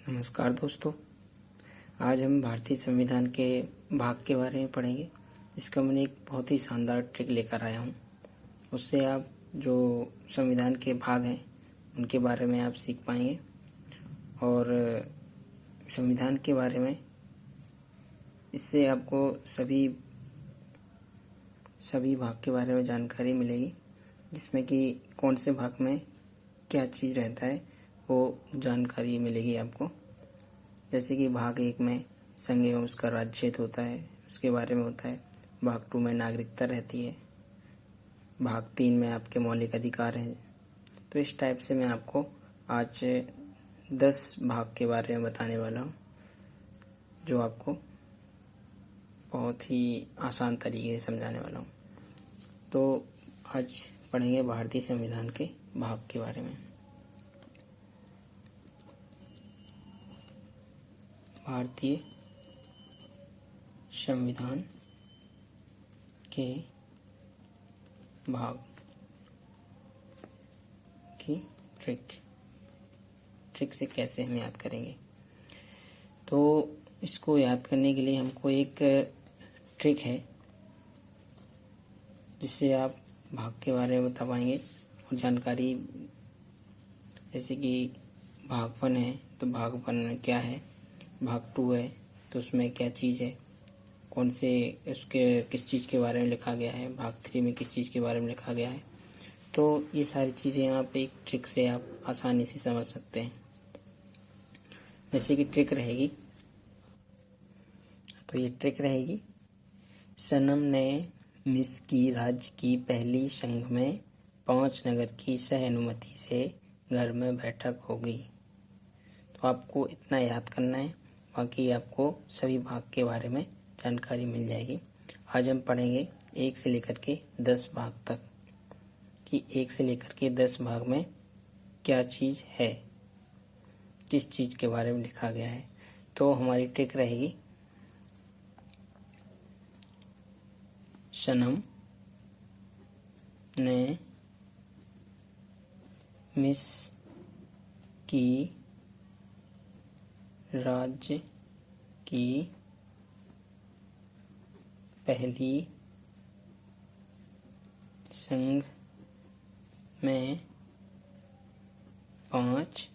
नमस्कार दोस्तों। आज हम भारतीय संविधान के भाग के बारे में पढ़ेंगे। इसका मैंने एक बहुत ही शानदार ट्रिक लेकर आया हूँ। उससे आप जो संविधान के भाग हैं उनके बारे में आप सीख पाएंगे और संविधान के बारे में इससे आपको सभी भाग के बारे में जानकारी मिलेगी, जिसमें कि कौन से भाग में क्या चीज़ रहता है वो जानकारी मिलेगी आपको। जैसे कि भाग 1 में संघ एवं उसका राज्य क्षेत्र होता है, उसके बारे में होता है। भाग 2 में नागरिकता रहती है। भाग 3 में आपके मौलिक अधिकार हैं। तो इस टाइप से मैं आपको आज 10 भाग के बारे में बताने वाला हूँ, जो आपको बहुत ही आसान तरीके से समझाने वाला हूँ। तो आज पढ़ेंगे भारतीय संविधान के भाग के बारे में। भारतीय संविधान के भाग की ट्रिक से कैसे हम याद करेंगे। तो इसको याद करने के लिए हमको एक ट्रिक है, जिससे आप भाग के बारे में बता पाएंगे और जानकारी। जैसे कि भाग 1 है तो भाग 1 में क्या है, भाग 2 है तो उसमें क्या चीज़ है, कौन से उसके किस चीज़ के बारे में लिखा गया है, भाग 3 में किस चीज़ के बारे में लिखा गया है। तो ये सारी चीज़ें यहाँ पे एक ट्रिक से आप आसानी से समझ सकते हैं। जैसे कि ट्रिक रहेगी, तो ये ट्रिक रहेगी, सनम ने मिस की राज्य की पहली संघ में 5 नगर की सहअनुमति से घर में बैठक होगी। तो आपको इतना याद करना है, बाकी आपको सभी भाग के बारे में जानकारी मिल जाएगी। आज हम पढ़ेंगे 1 से लेकर के 10 भाग तक, कि 1 से लेकर के 10 भाग में क्या चीज़ है, किस चीज़ के बारे में लिखा गया है। तो हमारी ट्रिक रहेगी, सनम ने मिस की राज्य की पहली संघ में 5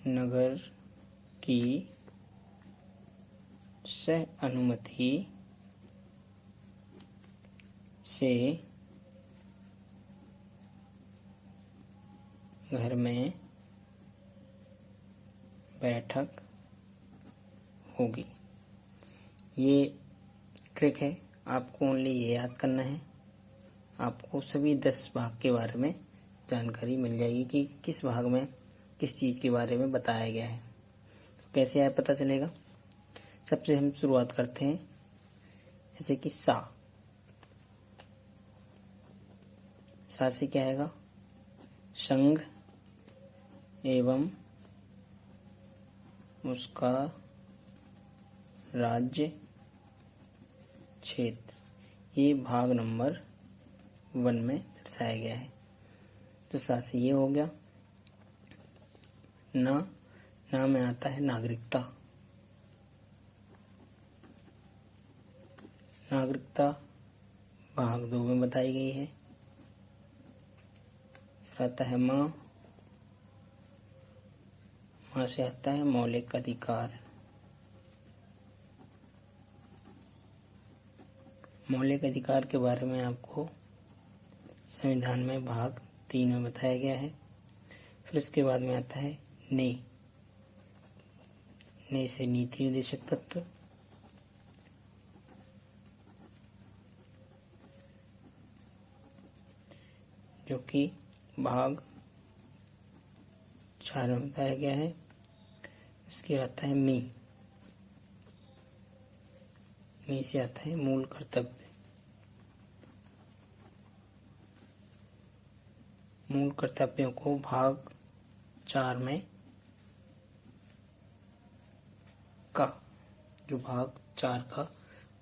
नगर की सहअनुमति से घर में बैठक होगी। ये ट्रिक है, आपको ओनली ये याद करना है। आपको सभी 10 भाग के बारे में जानकारी मिल जाएगी कि किस भाग में किस चीज़ के बारे में बताया गया है। तो कैसे है पता चलेगा। सबसे हम शुरुआत करते हैं, जैसे कि सा से क्या आएगा, संघ एवं उसका राज्य क्षेत्र। ये भाग नंबर 1 में दर्शाया गया है। तो सा से ये हो गया। ना में आता है नागरिकता। नागरिकता भाग 2 में बताई गई है। फिर आता है माँ से आता है मौलिक अधिकार। मौलिक अधिकार के बारे में आपको संविधान में भाग 3 में बताया गया है। फिर उसके बाद में आता है ने से नीति निर्देशक तत्व। जो कि भाग 4 में बताया गया है। इसके आता है मी से आता है मूल कर्तव्य। मूल कर्तव्यों को भाग 4 में जो भाग 4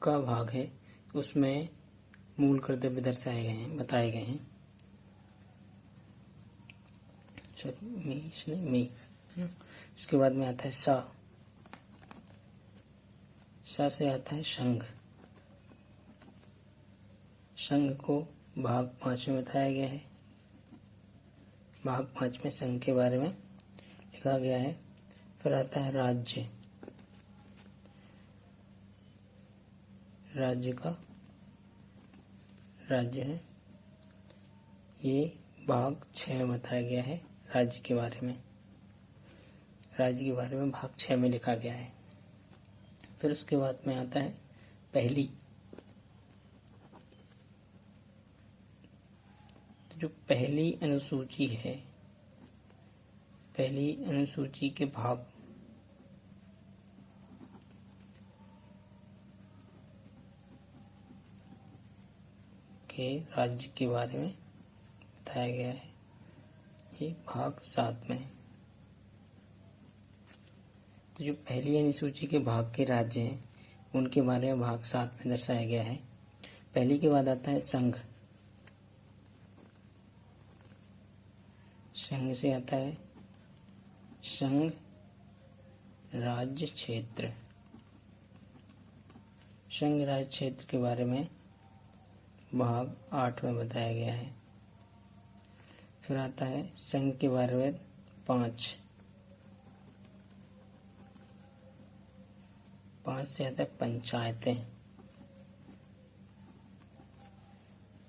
का भाग है उसमें मूल कर्तव्य दर्शाए गए हैं, बताए गए हैं। है ना। उसके बाद में आता है सा। सा से आता है संघ। संघ को भाग 5 में बताया गया है। भाग 5 में संघ के बारे में लिखा गया है। फिर आता है राज्य। राज्य का राज्य है, ये भाग 6 में बताया गया है। राज्य के बारे में, राज्य के बारे में भाग 6 में लिखा गया है। फिर उसके बाद में आता है पहली। जो पहली अनुसूची है, पहली अनुसूची के भाग के राज्य के बारे में बताया गया है। ये भाग 7 में है। तो जो पहली अनुसूची के भाग के राज्य हैं उनके बारे में भाग 7 में दर्शाया गया है। पहली के बाद आता है संघ। संघ से आता है संघ राज्य क्षेत्र। संघ राज्य क्षेत्र के बारे में भाग 8 में बताया गया है। फिर आता है संघ के बारे में 5 से आता है पंचायतें।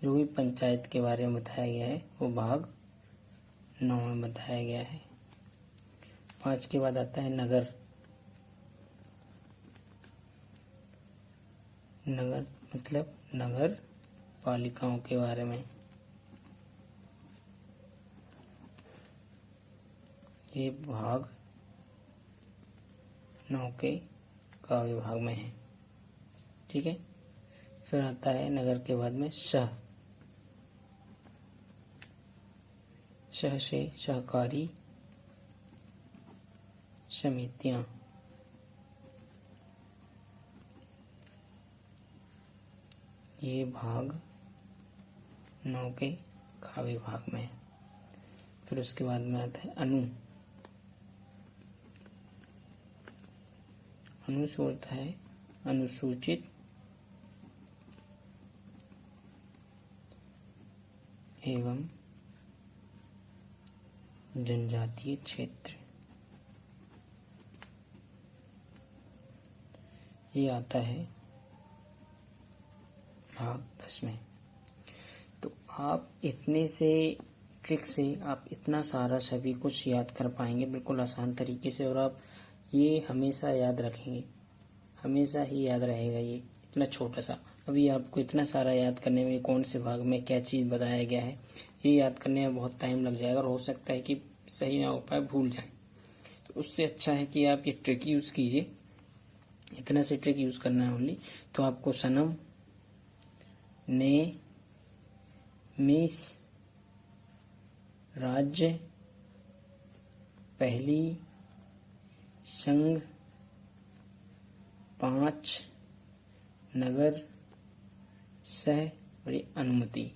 जो भी पंचायत के बारे में बताया गया है वो भाग 9 में बताया गया है। 5 के बाद आता है नगर। नगर मतलब नगर पालिकाओं के बारे में। ये भाग 9 के का विभाग में है। ठीक है। फिर आता है नगर के बाद में शह। शह से सहकारी समितियां। ये भाग 9 के का विभाग में है। फिर उसके बाद में आता है अनु। अनु से होता है अनुसूचित एवं जनजातीय क्षेत्र। ये आता है भाग 10 में। तो आप इतने से ट्रिक से आप इतना सारा सभी कुछ याद कर पाएंगे बिल्कुल आसान तरीके से, और आप ये हमेशा याद रखेंगे, हमेशा ही याद रहेगा। ये इतना छोटा सा, अभी आपको इतना सारा याद करने में कौन से भाग में क्या चीज़ बताया गया है ये याद करने में बहुत टाइम लग जाएगा और हो सकता है कि सही ना हो पाए, भूल जाए। तो उससे अच्छा है कि आप ये ट्रिक यूज़ कीजिए। इतना से ट्रिक यूज़ करना है ओनली। तो आपको सनम, ने, मिस, राज्य, पहली, संघ, 5, नगर, सह और ये अनुमति।